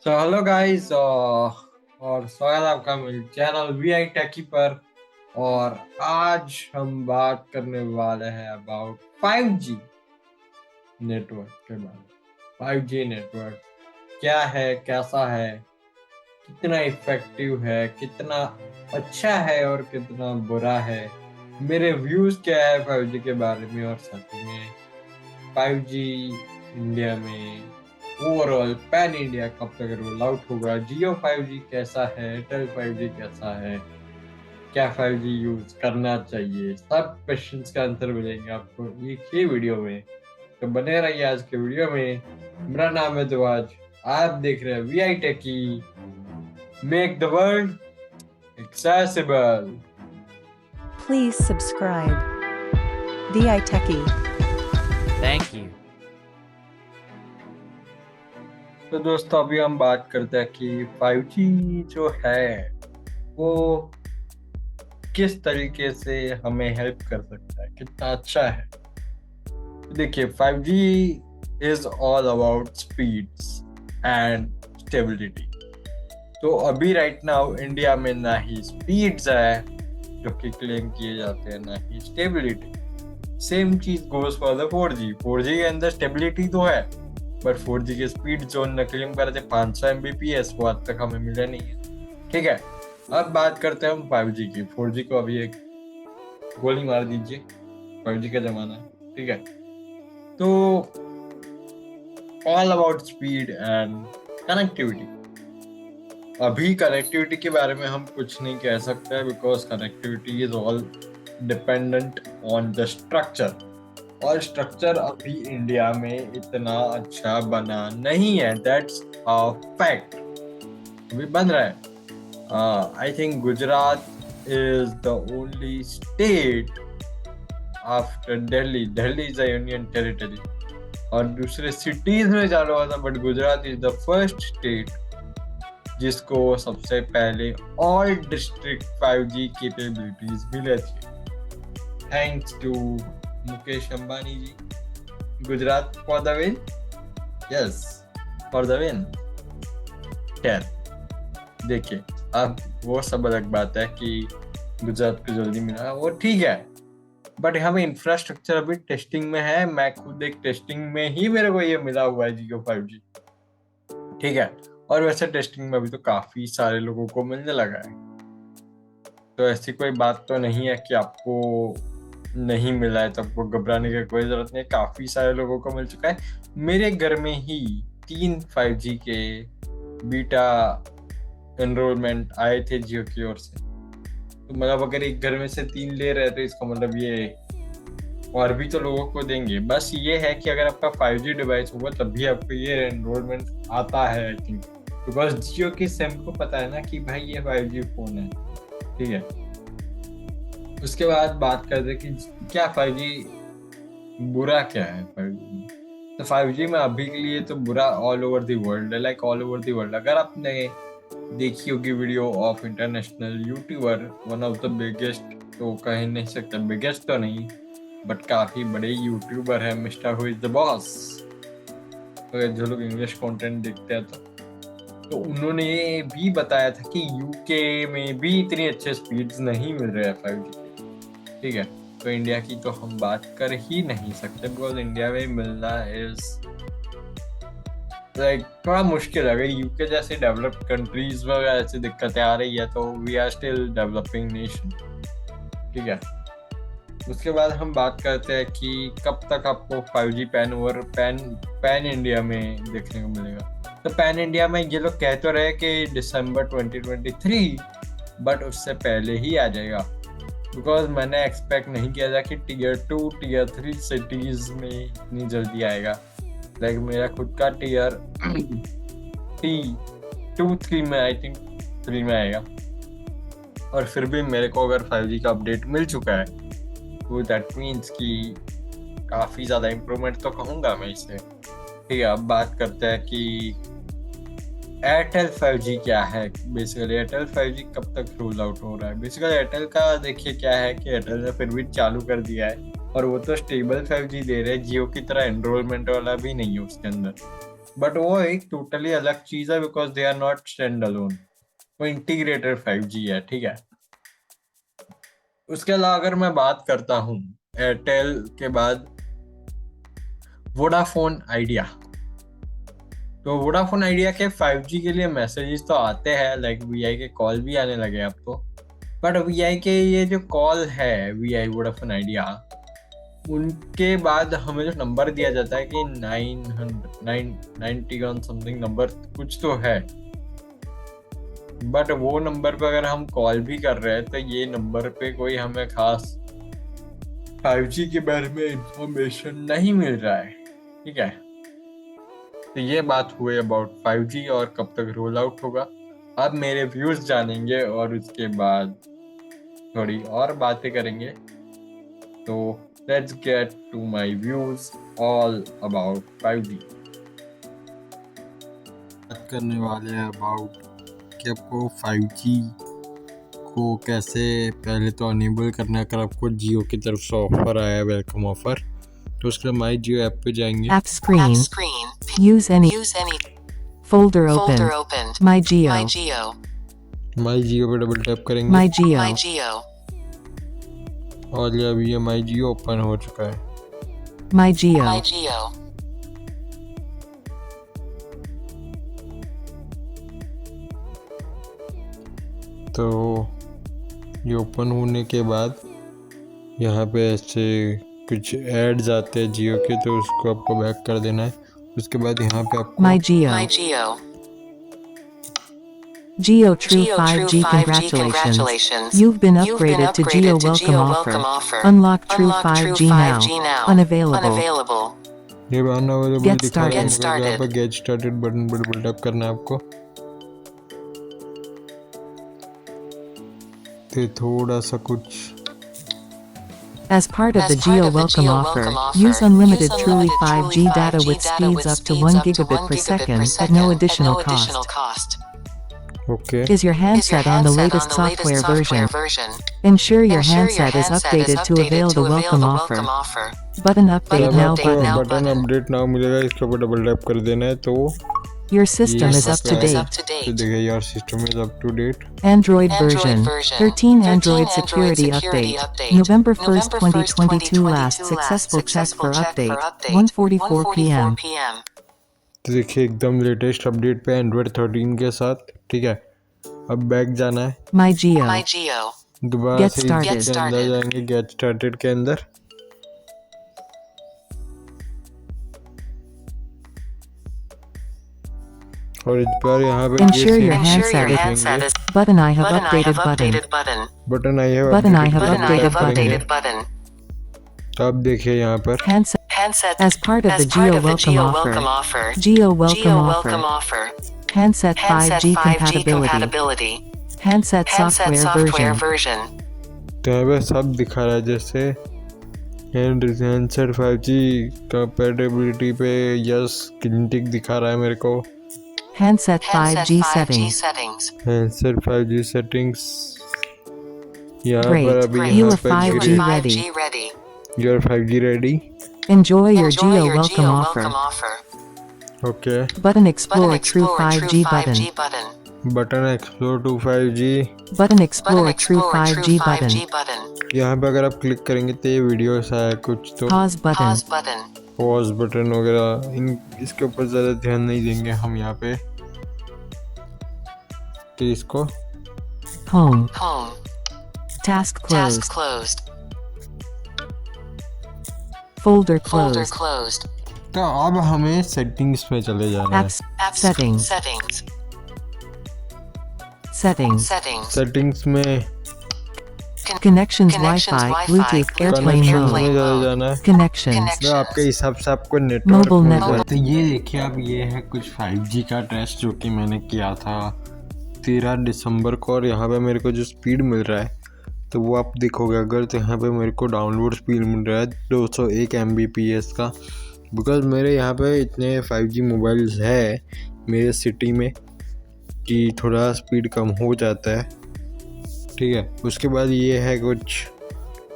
So hello guys और स्वागत है आपका मेरे चैनल वी आई टेकी पर। और आज हम बात करने वाले हैं अबाउट 5G नेटवर्क के बारे में। 5G नेटवर्क क्या है, कैसा है, कितना इफेक्टिव है, कितना अच्छा है और कितना बुरा है, मेरे व्यूज क्या है 5G के बारे में, और साथ में 5G इंडिया में ओवरऑल पैन इंडिया कब तक रोल आउट होगा, जियो 5G कैसा है, एयरटेल 5G कैसा है, क्या 5G यूज करना चाहिए, सब क्वेश्चंस का आंसर मिलेंगे आपको एक ही वीडियो में। तो बने रहिए आज के वीडियो में। मेरा नाम है दुआज, आप देख रहे हैं V I techy, make the world accessible. Please subscribe. VI Techie. Thank you. तो दोस्तों अभी हम बात करते हैं कि 5G जो है वो किस तरीके से हमें हेल्प कर सकता है, कितना अच्छा है। देखिए 5G is all about speeds and stability. तो अभी राइट नाउ इंडिया में ना ही स्पीड्स है जो कि क्लेम किए जाते हैं, ना ही स्टेबिलिटी। सेम चीज goes for the 4G। 4G के अंदर स्टेबिलिटी तो है, बट 4G के स्पीड जो न क्लेम कर रहे थे 500 Mbps, वो आज तक हमें मिला नहीं है। ठीक है, अब बात करते हैं हम 5G की। 4G को अभी एक गोली मार दीजिए, 5G का जमाना है। ठीक है, तो all about speed and connectivity. अभी कनेक्टिविटी के बारे में हम कुछ नहीं कह सकते, because connectivity is all dependent on the structure, और स्ट्रक्चर अभी इंडिया में इतना अच्छा बना नहीं है। That's a fact. अभी बन रहा है। I think Gujarat is the only state after Delhi. Delhi is a union territory, और दूसरे सिटीज में चालू हुआ था, but Gujarat is the first state जिसको सबसे पहले ऑल डिस्ट्रिक्ट 5G कैपेबिलिटीज मिले थे, thanks to Mukesh Ambani ji. Gujarat for the win, yes for the win. खैर देखिए, अब वो सब अलग बात है कि गुजरात को जल्दी मिला, वो ठीक है, बट हमें इंफ्रास्ट्रक्चर अभी टेस्टिंग में है। मैं खुद एक टेस्टिंग में ही मेरे को ये मिला हुआ है जियो 5G। ठीक है, और वैसे टेस्टिंग में अभी तो काफी सारे लोगों को मिलने लगा है, तो ऐसी कोई बात तो नहीं है कि आपको नहीं मिला है तो आपको घबराने की कोई जरूरत नहीं। काफी सारे लोगों को मिल चुका है। मेरे घर में ही 3 5G के बीटा एनरोलमेंट आए थे जियो की ओर से। तो मतलब अगर एक घर में से 3 ले रहे थे, इसका मतलब ये और भी तो लोगों को देंगे। बस ये है कि अगर आपका 5G डिवाइस होगा तभी आपको ये एनरोलमेंट आता है, आई थिंक, बिकॉज जियो की सिम को पता है ना कि भाई ये 5G फोन है। ठीक है, उसके बाद बात करते कि क्या 5G बुरा क्या है। 5G में तो 5G में अभी के लिए तो बुरा ऑल ओवर द वर्ल्ड है, like all over the world. अगर आपने देखी होगी video of international YouTuber, one of the biggest, तो कह नहीं सकते बिगेस्ट तो नहीं, बट काफी बड़े यूट्यूबर है, mister who is the boss. तो जो लोग इंग्लिश कंटेंट देखते हैं तो उन्होंने भी बताया था कि यूके में भी इतनी अच्छे स्पीड्स नहीं मिल रहे हैं 5G के। ठीक है, तो इंडिया की तो हम बात कर ही नहीं सकते, बिकॉज इंडिया में मिलना इज लाइक थोड़ा मुश्किल है। अगर यूके जैसे डेवलप्ड कंट्रीज में ऐसी दिक्कतें आ रही है तो we are still developing nation. ठीक है, उसके बाद हम बात करते हैं कि कब तक आपको 5G पैन इंडिया में देखने को मिलेगा। तो पैन इंडिया में ये लोग कह तो रहे कि दिसंबर 2023, बट उससे पहले ही आ जाएगा, बिकॉज मैंने एक्सपेक्ट नहीं किया था कि टियर 2 टियर 3 सिटीज में इतनी जल्दी आएगा। लाइक मेरा खुद का टियर T2-3 में, आई थिंक 3 में आएगा, और फिर भी मेरे को अगर 5G का अपडेट मिल चुका है तो दैट मीन्स कि काफ़ी ज़्यादा इम्प्रूवमेंट तो कहूँगा मैं इसे। ठीक है, अब बात करते हैं कि एयरटेल 5G क्या है। बेसिकली एयरटेल 5G कब तक रोल आउट हो रहा है। बेसिकली एयरटेल का देखिए क्या है कि एयरटेल ने फिर भी चालू कर दिया है, और वो तो स्टेबल 5G दे रहे हैं, जियो की तरह एनरोलमेंट वाला भी नहीं है उसके अंदर। बट वो एक टोटली अलग चीज है because they are not stand alone, वो इंटीग्रेटेड 5G है, ठीक है। उसके अलावा अगर मैं बात करता हूँ एयरटेल के बाद वोडाफोन आइडिया, तो वोडाफोन आइडिया के 5G के लिए मैसेजेस तो आते हैं, लाइक वीआई के कॉल भी आने लगे अब तो। बट वीआई के ये जो कॉल है वीआई वोडाफोन आइडिया, उनके बाद हमें जो नंबर दिया जाता है कि 991 समथिंग नंबर कुछ तो है, बट वो नंबर पे अगर हम कॉल भी कर रहे हैं तो ये नंबर पे कोई हमें खास 5G के बारे में इंफॉर्मेशन नहीं मिल रहा है, ठीक है। तो ये बात हुई अबाउट 5G और कब तक रोल आउट होगा। अब मेरे व्यूज जानेंगे और उसके बाद थोड़ी और बातें करेंगे। तो let's get to my views all about 5G। बात करने वाले हैं अबाउट कि आपको 5G को कैसे पहले तो अनेबल करना है। अगर आपको जियो की तरफ से ऑफर आया, वेलकम ऑफर, तो उसके लिए माई जियो ऐप पे जाएंगे। App screen. Use any. Folder open. My Geo. माई जियो पे डबल टैप करेंगे My Geo. और ये अभी ये माई जियो ओपन हो चुका है। My Geo. तो ये ओपन होने के बाद यहाँ पे ऐसे कुछ एड्स आते हैं जियो के, तो उसको आपको बैक कर देना है। उसके बाद यहाँ पे आपको My Geo. Geo True 5G congratulations. You've been upgraded to Geo welcome offer. Unlock True 5G now. Unavailable. ये आना वाला Get दिखा रहा है, started. यहाँ पे गेट स्टार्टेड बटन पर डबल टैप करना है आपको। तो थोड़ा सा कुछ As part of the Geo welcome offer, use unlimited Truly 5G data with speeds up to 1 gigabit per second at no additional cost. Okay. Is your handset on the latest software version? Ensure your handset is updated to avail the welcome offer. Button update now button. Button update now मिलेगा, इसके ऊपर double tap कर देना है तो Your system is up to date. तो देखिए your system is up to date. Android version 13 Android security update. November 1st, 2022 last successful check for update. 1:44 p.m. तो देखिए एकदम लेटेस्ट अपडेट पे एंड्रॉइड 13 के साथ, ठीक है। अब बैक जाना है, My Geo. दोबारा Get से started. इसके अंदर जाएंगे, गेट स्टार्टेड के अंदर। और इस बार यहाँ पे Ensure your handset is button. I have updated button. Button I है, Button I have updated button. तो अब देखिए यहाँ पर Handset as part of the Geo welcome offer. Geo welcome offer. Handset 5G compatibility. Handset software version. तो यहाँ पे सब दिखा रहा है, जैसे हैंडसेट 5G कंपैटिबिलिटी पे यस ग्रीन टिक दिखा रहा है मेरे को। Handset 5G settings. Handset 5G settings यहाँ पर Great. अभी You यहाँ are पर 5G ready. You are 5G ready. Enjoy your Geo welcome offer. Okay. Button explore True 5G button. Button explore to 5G। Button explore True 5G button. यहाँ पे अगर आप click करेंगे तो ये वीडियो सा है कुछ, तो Pause button. पॉज बटन वगैरह इसके ऊपर ज़्यादा ध्यान नहीं देंगे हम यहाँ पे। तो इसको Home. Task closed. Folder closed. तो अब हमें सेटिंग्स में चले जाना है। Apps settings. सेटिंग्स में Connections Wi-Fi, Bluetooth, airplane connection में mode. चले जाना है। Connections. तो आपके हिसाब से आपको नेटवर्क Mobile मिल network. जाए। तो ये देखिए अब ये है कुछ 5G का टेस्ट जो कि मैंने किया था 13 दिसंबर को, और यहाँ पे मेरे को जो स्पीड मिल रहा है तो वो आप देखोगे अगर, तो यहाँ पे मेरे को डाउनलोड स्पीड मिल रहा है 201 Mbps का। बिकॉज मेरे यहाँ पे इतने 5G मोबाइल्स है मेरे सिटी में कि थोड़ा स्पीड कम हो जाता है, ठीक है। उसके बाद ये है कुछ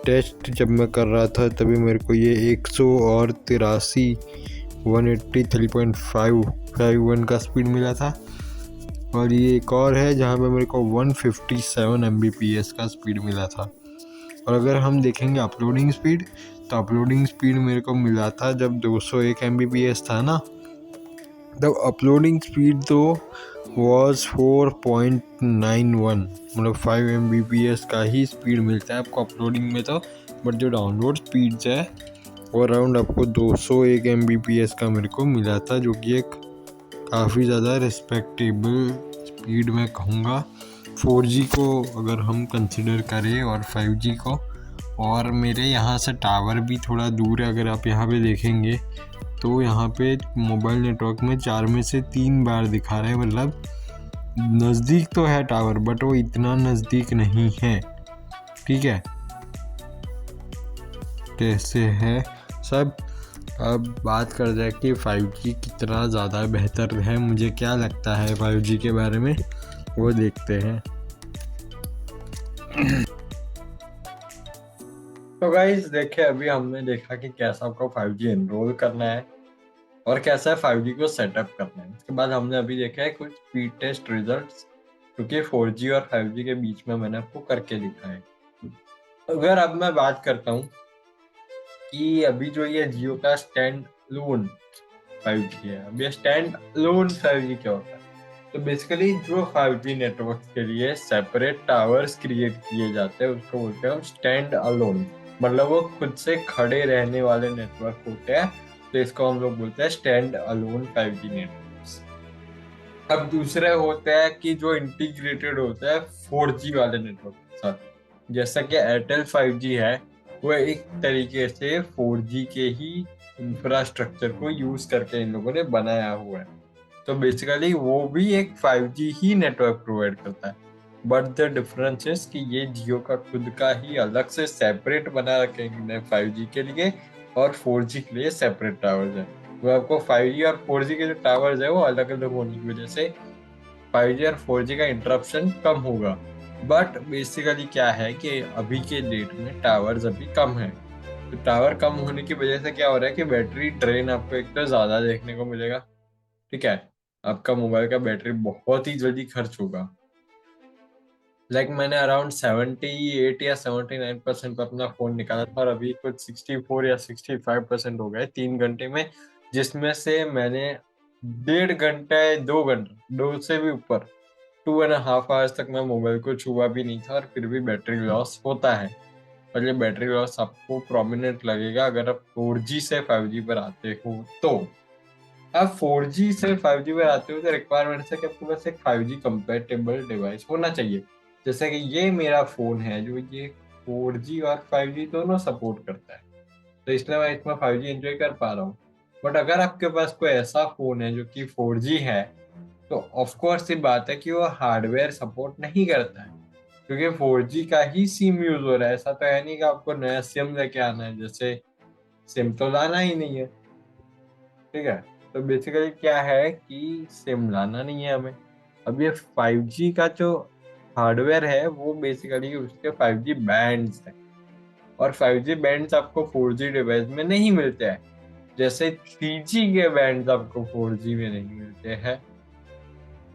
टेस्ट जब मैं कर रहा था तभी मेरे को ये 183 183.551 का स्पीड मिला था। और ये एक और है जहाँ पे मेरे को 157 Mbps का स्पीड मिला था। और अगर हम देखेंगे अपलोडिंग स्पीड, तो अपलोडिंग स्पीड मेरे को मिला था जब 201 Mbps था ना, तब अपलोडिंग स्पीड तो वॉज 4.91, मतलब 5 Mbps का ही स्पीड मिलता है आपको अपलोडिंग में तो। बट जो डाउनलोड स्पीड्स है वो अराउंड आपको 201 Mbps का मेरे को मिला था, जो कि एक काफ़ी ज़्यादा रिस्पेक्टेबल स्पीड मैं कहूँगा 4G को अगर हम कंसिडर करें और 5G को। और मेरे यहाँ से टावर भी थोड़ा दूर है, अगर आप यहाँ पे देखेंगे तो यहाँ पे मोबाइल नेटवर्क में 4 में से 3 बार दिखा रहे हैं, मतलब नज़दीक तो है टावर बट वो इतना नज़दीक नहीं है। ठीक है, कैसे है सब। अब बात कर जाए कि 5G कितना ज़्यादा बेहतर है, मुझे क्या लगता है 5G के बारे में, वो देखते हैं। तो गाइस देखिए, अभी हमने देखा कि कैसा आपको 5G एनरोल करना है और कैसा है 5G को सेटअप करना है। उसके बाद हमने अभी देखा है कुछ स्पीड टेस्ट रिजल्ट्स, क्योंकि 4G और 5G के बीच में मैंने आपको करके दिखा है। अगर अब मैं बात करता हूँ कि अभी जो ये जियो का स्टैंड लोन 5G है, अब ये स्टैंड लोन 5G क्या होता है? तो बेसिकली जो 5G नेटवर्क के लिए सेपरेट टावर्स क्रिएट किए जाते हैं उसको बोलते हैं हम स्टैंड अलोन, मतलब वो खुद से खड़े रहने वाले नेटवर्क होते हैं, तो इसको हम लोग बोलते हैं स्टैंड अलोन 5G नेटवर्क्स। अब दूसरे होते हैं कि जो इंटीग्रेटेड होता है 4G वाले नेटवर्क के साथ, जैसा कि एयरटेल 5G है, वो एक तरीके से 4G के ही इंफ्रास्ट्रक्चर को यूज करके इन लोगों ने बनाया हुआ है। तो बेसिकली वो भी एक 5G ही नेटवर्क प्रोवाइड करता है, बट द डिफरेंस इज कि ये जियो का खुद का ही अलग से सेपरेट बना रखेंगे 5G के लिए, और 4G के लिए सेपरेट टावर्स है। तो आपको 5G और 4G के जो टावर्स है वो अलग अलग होने की वजह से 5G और 4G का इंटरप्शन कम होगा। बट बेसिकली क्या है कि अभी के डेट में टावर्स अभी कम है, तो टावर कम होने की वजह से क्या हो रहा है कि बैटरी ड्रेन आपको एक तो ज्यादा देखने को मिलेगा। ठीक है, आपका मोबाइल का बैटरी बहुत ही जल्दी खर्च होगा। मैंने अराउंड 78 या 79% पर अपना फोन निकाला था और अभी कुछ 64 या 65% हो गए 3 घंटे में, जिसमें से मैंने 1.5 घंटे 2 घंटे 2 से भी ऊपर 2.5 आवर्स तक मैं मोबाइल को छुआ भी नहीं था, और फिर भी बैटरी लॉस होता है। और ये बैटरी लॉस आपको प्रोमिनेंट लगेगा अगर आप 4G से 5G पर आते हो। तो आप 4G से 5G पर आते हो तो रिक्वायरमेंट है कि आपके पास एक 5G कंपेटेबल डिवाइस होना चाहिए। जैसे कि ये मेरा फोन है जो ये 4G और 5G दोनों सपोर्ट करता है, तो इसलिए मैं इसमें 5G एंजॉय कर पा रहा हूँ। बट अगर आपके पास कोई ऐसा फोन है जो कि 4G है, तो ऑफकोर्स ये बात है कि वो हार्डवेयर सपोर्ट नहीं करता है, क्योंकि 4G का ही सिम यूज हो रहा है। ऐसा तो है नहीं कि आपको नया सिम लेके आना है, जैसे सिम तो लाना ही नहीं है। ठीक है, तो बेसिकली क्या है कि सिम लाना नहीं है हमें। अब ये 5G का जो हार्डवेयर है वो बेसिकली उसके 5G बैंड्स है, और 5G बैंड्स आपको 4G डिवाइस में नहीं मिलते हैं, जैसे 3G के बैंड्स आपको 4G में नहीं मिलते हैं।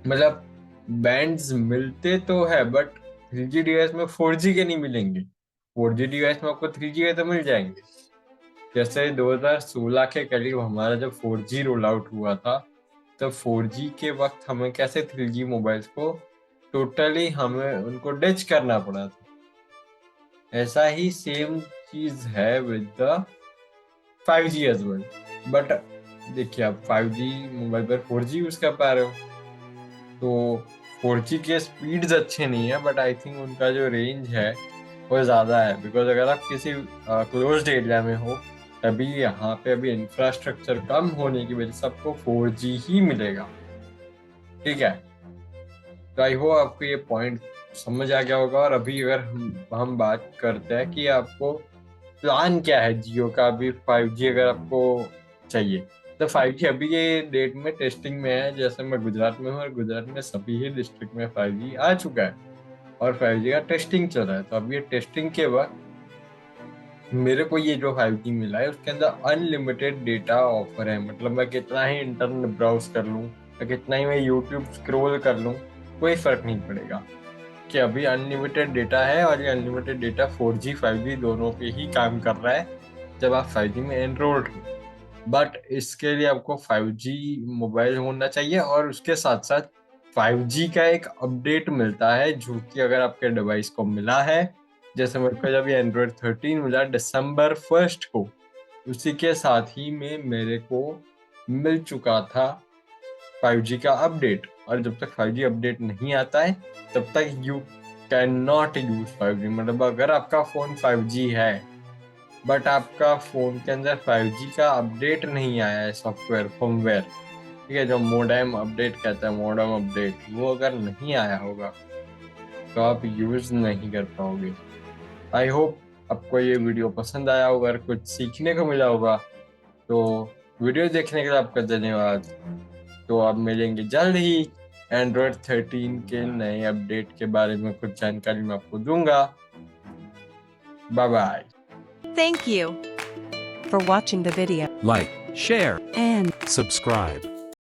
मतलब बैंड्स मिलते तो है बट 3G डिवाइस में 4G के नहीं मिलेंगे, 4G डिवाइस में आपको 3G के तो मिल जाएंगे। जैसे 2016 के करीब हमारा जब 4G रोल आउट हुआ था, तब 4G के वक्त हमें कैसे 3G मोबाइल्स को टोटली हमें उनको डिच करना पड़ा था। ऐसा ही सेम चीज है with the 5G as well. But देखिए, आप 5G मोबाइल पर 4G यूज कर पा रहे हो, तो 4G के स्पीड्स अच्छे नहीं है, बट आई थिंक उनका जो रेंज है वो ज़्यादा है, बिकॉज अगर आप किसी क्लोज्ड एरिया में हो, तभी यहाँ पे अभी इंफ्रास्ट्रक्चर कम होने की वजह से आपको 4G ही मिलेगा। ठीक है, तो आई होप आपको ये पॉइंट समझ आ गया होगा। और अभी अगर हम बात करते हैं कि आपको प्लान क्या है जियो का, अभी 5G अगर आपको चाहिए, तो 5G अभी ये डेट में टेस्टिंग में है। जैसे मैं गुजरात में हूँ और गुजरात में सभी ही डिस्ट्रिक्ट में 5G आ चुका है और 5G का टेस्टिंग चल रहा है। तो अभी ये टेस्टिंग के वक्त मेरे को ये जो 5G मिला है उसके अंदर अनलिमिटेड डेटा ऑफर है, मतलब मैं कितना ही इंटरनेट ब्राउज कर लूँ या कितना ही मैं यूट्यूब स्क्रॉल कर लूँ, कोई फर्क नहीं पड़ेगा कि अभी अनलिमिटेड डेटा है। और ये अनलिमिटेड डेटा 4G 5G दोनों पे ही काम कर रहा है जब आप 5G में एनरोल्ड हो। बट इसके लिए आपको 5G मोबाइल होना चाहिए और उसके साथ साथ 5G का एक अपडेट मिलता है जो कि अगर आपके डिवाइस को मिला है, जैसे मेरे को जब ये एंड्रॉयड 13 मिला दिसंबर 1 को, उसी के साथ ही में मेरे को मिल चुका था 5G का अपडेट। और जब तक 5G अपडेट नहीं आता है तब तक you can not use 5G। मतलब अगर आपका फोन 5G है बट आपका फोन के अंदर 5G का अपडेट नहीं आया है, सॉफ्टवेयर फर्मवेयर, ठीक है, जो मोडेम अपडेट कहता है, मोडेम अपडेट, वो अगर नहीं आया होगा तो आप यूज नहीं कर पाओगे। आई होप आपको ये वीडियो पसंद आया होगा, अगर कुछ सीखने को मिला होगा। तो वीडियो देखने के लिए आपका धन्यवाद। तो आप मिलेंगे जल्द ही एंड्रॉयड 13 के नए अपडेट के बारे में कुछ जानकारी मैं आपको दूंगा। Bye bye. Thank you for watching the video Like, share, and subscribe.